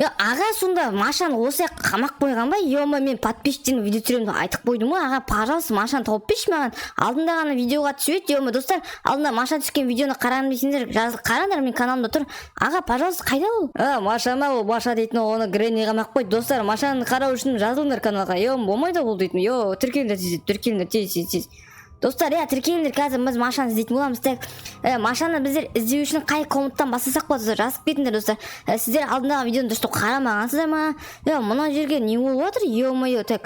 аға сонда Машаны осы қамақ қойған ба? Мен подписчиктердің видео түсіремін деп айтып қойдым ғой. Аға, пожалуйста, Машаны тауып берші маған. Алдында ғана видеоға түсіп еді. Достар, алдында Маша түскен видеоны қарағым десеңдер, қараңдар, мен каналымда тұр. Аға, пожалуйста, қайда ол? Маша ма ол? Маша дейтін оны Гренни қамақ қойды. Достар, Машаны қарау үшін жазылыңдар каналға. Болмайды ол дейтін. Тіркеліңдер тез. Достар, тіркеліңдер, қазір біз Машаны іздейтін боламыз. Машаны біздер іздеу үшін қай комменттан басасақ болады, жазып кетіңдер, достар. Сіздер алдындағы видеоны дұрыстап қарамағансыздар ма? Мына жерге не болып жатыр?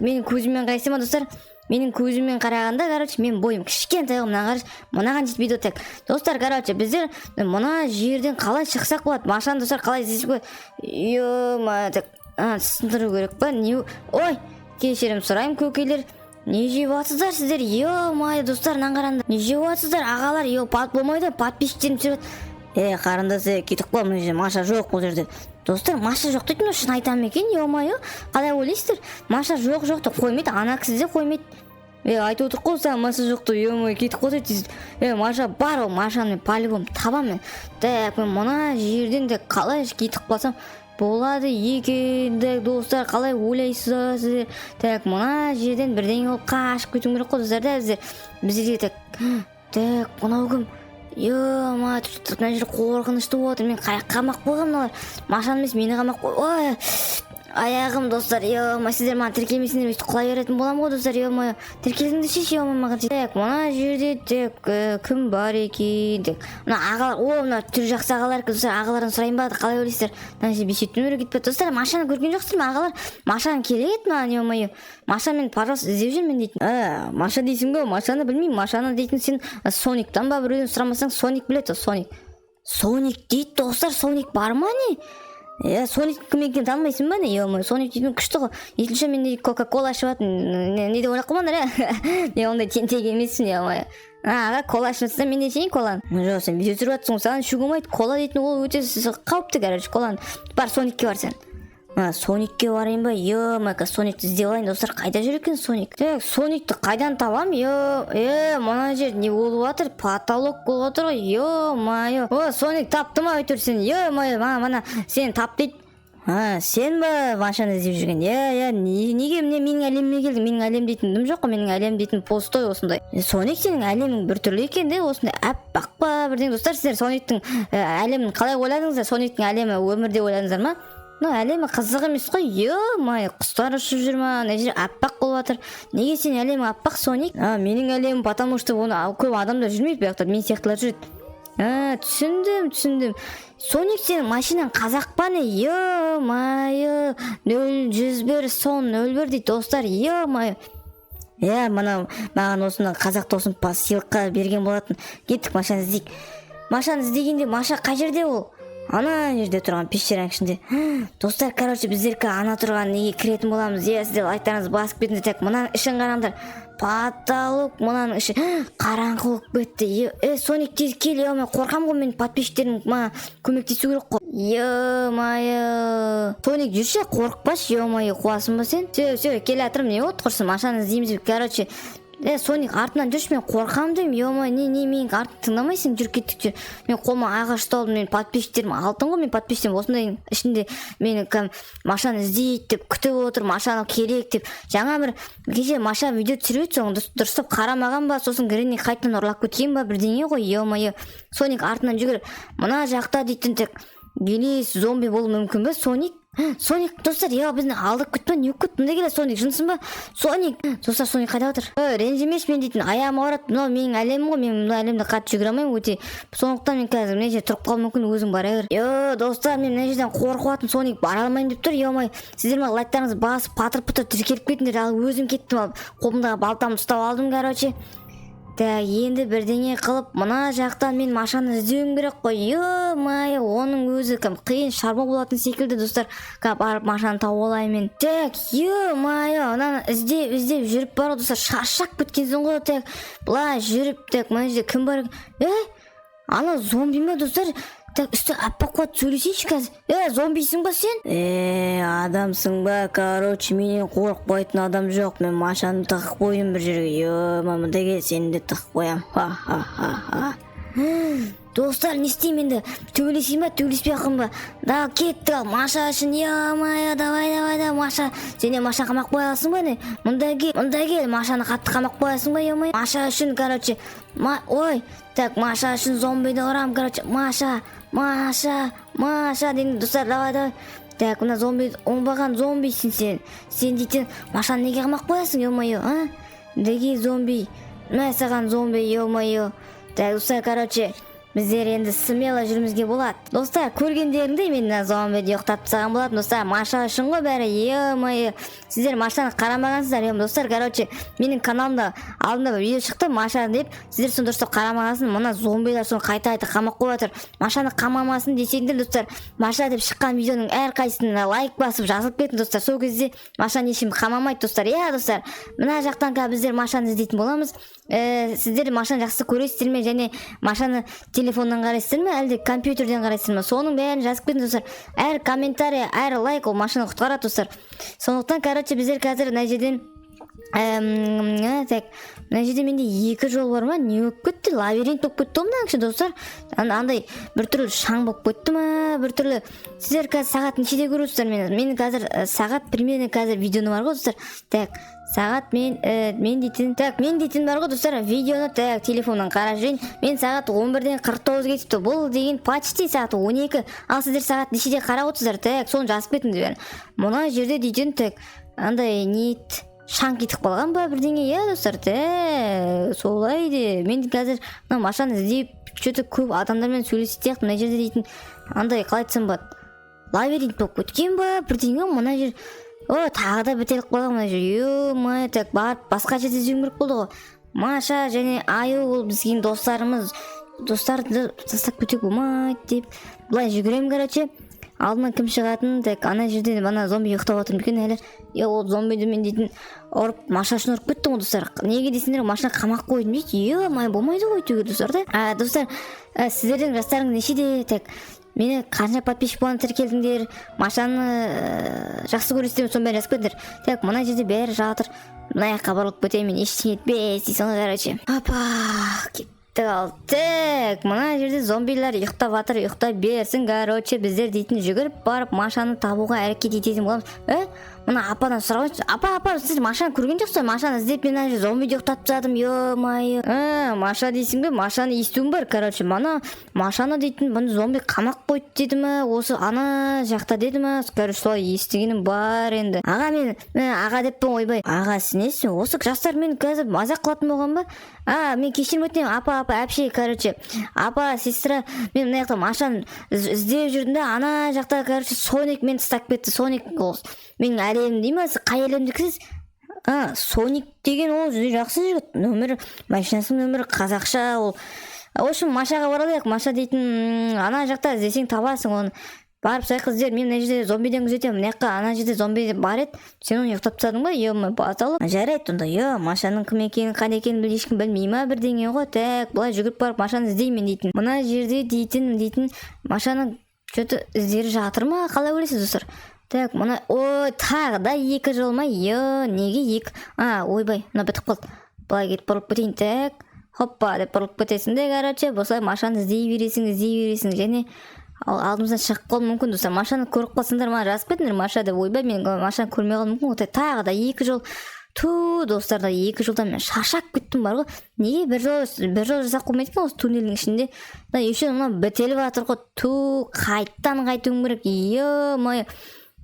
Менің көзіммен қарайсың ма, достар? Менің көзіммен қарағанда, мен бойым кішкентай, мынаған жетпейді. Достар, біздер мына жерден қалай шықсақ болады? Машаны, достар, қалай іздесек болады? Түсіндіру керек па? Ой, кешірім сұрайым, көкелер. Не жеп жатсыздар сіздер? Достар, қараңдар. Не жеп жатсыздар, ағалар? Болмайды, подписчиктерім түсіріп. Қарындасы, кетіп қой, Маша жоқ бұл жерде. Достар, Маша жоқ дейтін, шын айтам екен, қалай ойлайсыздар? Маша жоқ-жоқты қоймайды, ана кісі де қоймайды. Айтып отыр қой, саған Маша жоқты, кетіп қой дейсіз. Маша бар, ол Машаны по-любому табамын. Мен мына жерден де қалай кетіп қалсам болады екен, достар, қалай ойлайсыздар сіздер? Мына жерден бірдеңе болып қашып кетуім керек қой, достар, біздерге мынау кім? Мына жер қорқынышты болды. Мен қамақ қойғам, мыналар Машаны емес, мені қамақ қой. Аяғым, достар, сіздер маған тіркелмесіңдер, өйстіп құлай беретін болам ғой, достар, тіркеліңдер шеше, маған мына жерде кім бар екен? Мына ағалар, мына түр жақсы ағалар, достар, ағаларын сұрайын ба, қалай ойлайсыздар? Бесеттен өрі кетпеді, достар, Машаны көрген жоқсыздар ма, ағалар? Машаны керек маған, Маша мен пожалуйста іздеп жүрмін дейтін. Маша дейсің бе? Машаны білмеймін. Машаны дейтін сен Сониктан ба біреуден сұрамасаң, Соник біледі, Соник. Соник дейді, достар, Соник бар ма не? Соник кім екенін танымайсың ба не? Соник дейтін күшті ғой. Екінші мен Кока-кола ашып атын, не деп ойлап қоймаңдар, ондай тентек емессің, аға, кола ашып мен де сенейін коланы. Жоқ, сен видео түсіріп жатсың, саған ішуге болмайды. Кола дейтін ол өте қауіпті, коланы. Бар, Соникке бар сен. Соникке барайын ба? Соникті іздеп алайын, достар, қайда жүр екен Соник? Соникті қайдан табам? Мына жер не болып жатыр? Потолок болып жатыр ғой. Соник тапты ма өйтір сен? Мана сен тап дейді. Сен ба Машаны іздеп жүрген? Неге менің әлеміме келдің? Менің әлем дейтінім жоқ қой, менің әлем дейтін постой осындай. Соник сенің әлемің біртүрлі екен де, осындай әппақ па бірден. Достар, сіздер Сониктің әлемін қалай ойладыңыздар? Сониктің әлемі өмірде ойладыңыздар ма? Әлемі қызық емес қой, құстар ұшып жүр ма, мына жер аппақ болып жатыр. Неге сен әлемі аппақ, Соник? Менің әлемім, потому что оны көп адамдар жүрмейді, бұяқтар, мен сияқтылар жүреді. Түсіндім. Соник, сенің машинаң қазақ па не? 0-101 сон 01 дейді, достар, маған осында қазақ досым сыйлыққа берген болатын. Кеттік, Машаны іздейік. Машаны іздегенде, Маша қай жерде ол? Ана жерде тұрған пещераның ішінде. Достар, біздер ана тұрған неге кіретін боламыз. Сіздер лайктарыңызды басып кетіңдер. Мынаның ішін қараңдар. Потолок, мынаның іші қараңғылық бітті. Соник тез кел, мен қорқам ғой, мен подписчиктерім маған көмектесу керек қой. Соник жүрші, қорықпашы, қуасың ба сен? Все, келе атырым, не от құрсын, Машаны іздейміз. Соник артынан жүрші, мен қорқам деймін. Менің артын тыңдамайсың, жүр кеттік жүр. Мен қолыма ағаш ұсталдым, мен подписчиктерім алтын ғой, мен подписчиктерім осындай ішінде мені Машаны іздейді деп күтіп отыр, Машаны керек деп. Жаңа бір кеше Маша видео түсіріп еді, соны дұрыстап қарамаған ба, сосын Гренни қайтадан ұрлап кеткен ба, бірдеңе ғой. Соник артынан жүгір, мына жақта дейтін тек елес зомби болу мүмкін ба, Соник? Достар, біздің алдық күтпе, не күт, мұнда келе, Соник, жынсың ба? Соник, достар, Соник қайда отыр? Ренжімеш мен дейтін, аяғым ауырады, мынау менің әлемім ғой, мен мына әлемді қатты жүгіре алмаймын, өте. Сондықтан мен қазір мына жерде тұрып қалуым мүмкін, өзің бара бер. Достар, мен мына жерден қорқып Соник бара алмайын деп тұр, сіздер ма лайктарыңызды басып, патыр-пұтыр тіркеліп кетіңдер, ал өзім кеттім, қолымдағы балтамды ұстап алдым, енді бірдеңе қылып, мына жақтан мен Машаны іздеуім керек қой. Оның өзі қиын шарба болатын секілді, достар. Барып Машаны тауып алайын мен. Ананы іздеп жүріп бар, достар, шаршап кеткенсің ғой. Бұлай жүріп, мына жерде кім бар? Ана зомби ма, достар? Үсті аппақ қуат сөйлесейші қазір. Зомбисің ба сен? Адамсың ба? Менен қорықпайтын адам жоқ. Мен Машаны тығып қойдым бір жерге. Мамында кел, сені де тығып қоям. достар не істеймін енді, төбелесейін ба төбелеспей ақын ба? Да кеттік ал Маша үшін, е-мое, давай Маша. Сен Маша қамақ қоя аласың ба не? Мұнда кел, Машаны қатты қамақ қоясың ба, е-мое? Маша үшін, короче, ой, так Маша үшін зомбиді ұрам, короче, Маша дейін достар, давай. Так, мына зомби, оңбаған зомбисің сен. Сен дейтін Машаны неге қамақ қоясың, е-мое, а? Деге зомби, мә саған зомби, е-мое. Так, достар, короче, біздер енді смело жүрімізге болады. Достар, көргендеріңдей мен зомбиді ұйықтап тастаған болатын. Достар, Маша үшін ғой бәрі, е-мое. Сіздер Машаны қарамағансыздар, достар, короче, менің каналымда алдында бір видео шықты, Маша деп, сіздер соны дұрыстап қарамағансың, мына зомбилар соны қайта қамақ қойып жатыр. Машаны қамамасын десеңдер, достар, Маша деп шыққан видеоның әрқайсысына лайк басып жазылып кетің, достар. Сол кезде Машаны ешкім қамамайды, достар. Иә, достар, мына жақтан біздер Машаны іздейтін боламыз. Сіздер Машаны жақсы көресіздер ме, және Машаны телефоннан қарайсыздар ма, әлде компьютерден қарайсыздар ма? Соның бәрін жазып кетіңіз, достар. Әр комментарий, әр лайк ол Машаны құтқарады, достар. Сондықтан, короче, біздер қазір мына жерден так, мына жерде менде 2 жол бар ма? Не болып кетті? Лабиринт болып кетті ғой мына кіші, достар. Андай біртүрлі шаң болып кетті ма? Біртүрлі. Сіздер қазір сағат нешеде көресіздер мені? Мен қазір сағат примерно қазір видеоны бар ғой, достар. Так, сағат мен дейтін бар ғой, достар. Видеоны так телефоннан қарап жүрейін. Мен сағат 11-ден 49 кетіпті. Бұл деген почти сағат 12. Ал сіздер сағат нешеде қарап отырсыздар? Так, соны жазып кетіңдер. Мына жерде дейтін так, андай нет шаң кетіп қалған ба бірдеңе, иә, достар. Солай де. Мен қазір мына Машаны іздеп, что-то көп адамдармен сөйлесіп сияқты. Мына жерде дейтін андай қалай айтсам болады, лабиринт болып кеткен ба бірдеңе. Мына жер тағы да бітеліп қалған мына жер. Е-мое, так барып басқа жерде іздеуім керек болды ғой. Маша және Аю ол бізге достарымыз. Достарды тастап кетуге болмайды деп былай жүгіремін, короче. Алдынан кім шығатын, так ана жерде мана зомби ұйықтап отыр екен әлі. Ол зомбиді мен дейтін ұрып, Маша үшін ұрып кеттім ғой, достар. Неге десеңдер, Машаны қамақ қойдым дейді. Е-мое, болмайды ғой өйтуге, достар. Достар, сіздердің жастарың нешеде? Так, мені қанша подписчик болған тіркелдіңдер, Машаны жақсы көресіздер, соны бәрін жазып кетіңдер. Так, мына жерде бәрі жатыр. Мына жаққа барлық көтеймін, ештеңе етпес дейсің, короче. Апа, так, мына жерде зомбилар ұйықтап жатыр, ұйықтай берсін, короче, біздер дейтін жүгіріп барып Машаны табуға әрекет ететін боламыз. Мына ападан сұрап, апа, сіз Машаны көрген жоқсыз? Машаны іздеп мен ана зомбиді ұйықтап тастадым, е-мое. Маша дейсің бе? Машаны естуім бар, короче. Мана Машаны дейтін бұны зомби қамақ қойды деді ма? Осы ана жақта деді ма? Короче, солай естігенім бар енді. Аға, мен аға деппін, ойбай. Аға, сінесің? Осы жастар мен қазір мазақ қылатын болған ба? Мен кешірім өтінемін, апа, әпше, короче. Апа, сестра, мен мына жақта Машаны іздеп жүрдім да, ана жақта, короче, Соник мен тастап кетті. Соник менің әлемім дей ма? Сіз қай әлемдіксіз? Соник деген ол жақсы жігіт. Нөмірі, машинасының нөмірі қазақша ол. В общем, Машаға баралайық. Маша дейтін ана жақта іздесең табасың оны. Барып сай қыздер, мен мына жерде зомбиден күзетемін. Мына жаққа ана жерде зомби бар еді. Сен оны ұйықтап тастадың ба? Е-мое, баталы. Жарайды онда. Машаның кім екенін, қайда екенін ешкім білмей ма бірдеңе ғой. Так, былай жүгіріп барып Машаны іздеймін дейтін. Мына жерде дейтін Машаның что-то іздері жатыр ма? Қалай ойлайсыз, достар? Так, мына, тағы да 2 жол ма? Неге 2? Ойбай, мына бітіп қалды. Былай кетіп бұрылып кетейін. Так, хоппа деп бұрылып кетесің де, короче, болсай Машаны іздей бересің, және алдымыздан шығып қалуы мүмкін, достар. Машаны көріп қалсаңдар, маған жазып кетіңдер, Маша деп. Ойбай, мен Машаны көрмей қалуым мүмкін. Тағы да 2 жол. Достар, 2 жолдан мен шаршап кеттім бар ғой. Неге бір жол жасап қоймайды екен осы туннелдің ішінде? Еще мына бітеліп жатыр ғой. Қайттан қайтуым керек. Е-мое.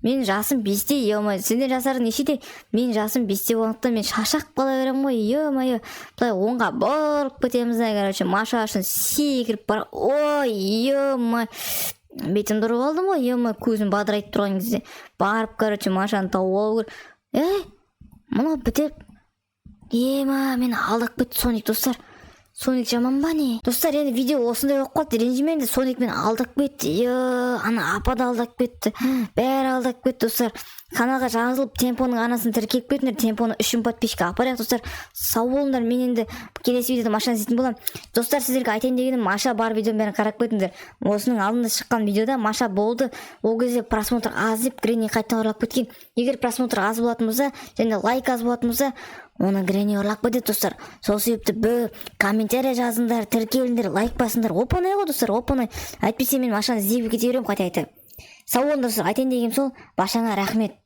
Мен жасым 5-те, е-мое. Сендер жастарың нешеде? Мен жасым 5-те болғандықтан мен шаршап қала беремін ғой. Е-мое. Былай оңға бұрып кетеміз, короче, Маша үшін секіріп бар. Ой, е-мое. Бетімді ұрып алдым ғой, е-мое, көзім бадырайып тұрған кезде. Барып, короче, Машаны тауып алу керек. Мұны бітеп. Ема, мені алдап кетті Соник, достар. Соник жаман ба не? Достар, енді видео осындай болып қалды. Ренжімеңдер, Соник мені алдап кетті. Ана апа да алдап кетті. Бәрі алдап кетті, достар. Каналға жазылып, темпоның анасын тіркеп кетіңдер. Темпоны 3000 подписчикке апарайық, достар. Сау болыңдар. Мен енді келесі видеода Машаны іздейтін боламын. Достар, сіздерге айтайын дегенім, Маша бар видеоның бәрін қарап кетіңдер. Осының алдында шыққан видеода Маша болды. Ол кезде просмотр аз деп Грени қайтадан оралып кеткен. Егер просмотр аз болатын болса, және лайк аз болатын болса, оны грени ұрлап кетеді достар. Сол себепті комментарий жазыңдар, тіркеліңдер, лайк басыңдар. Оп-оңай ғой достар, оп-оңай. Әйтпесе мен Машаны іздеп кете беремін қайта. Сау болыңдар достар, айтайын дегенім сол. Машаңа рахмет.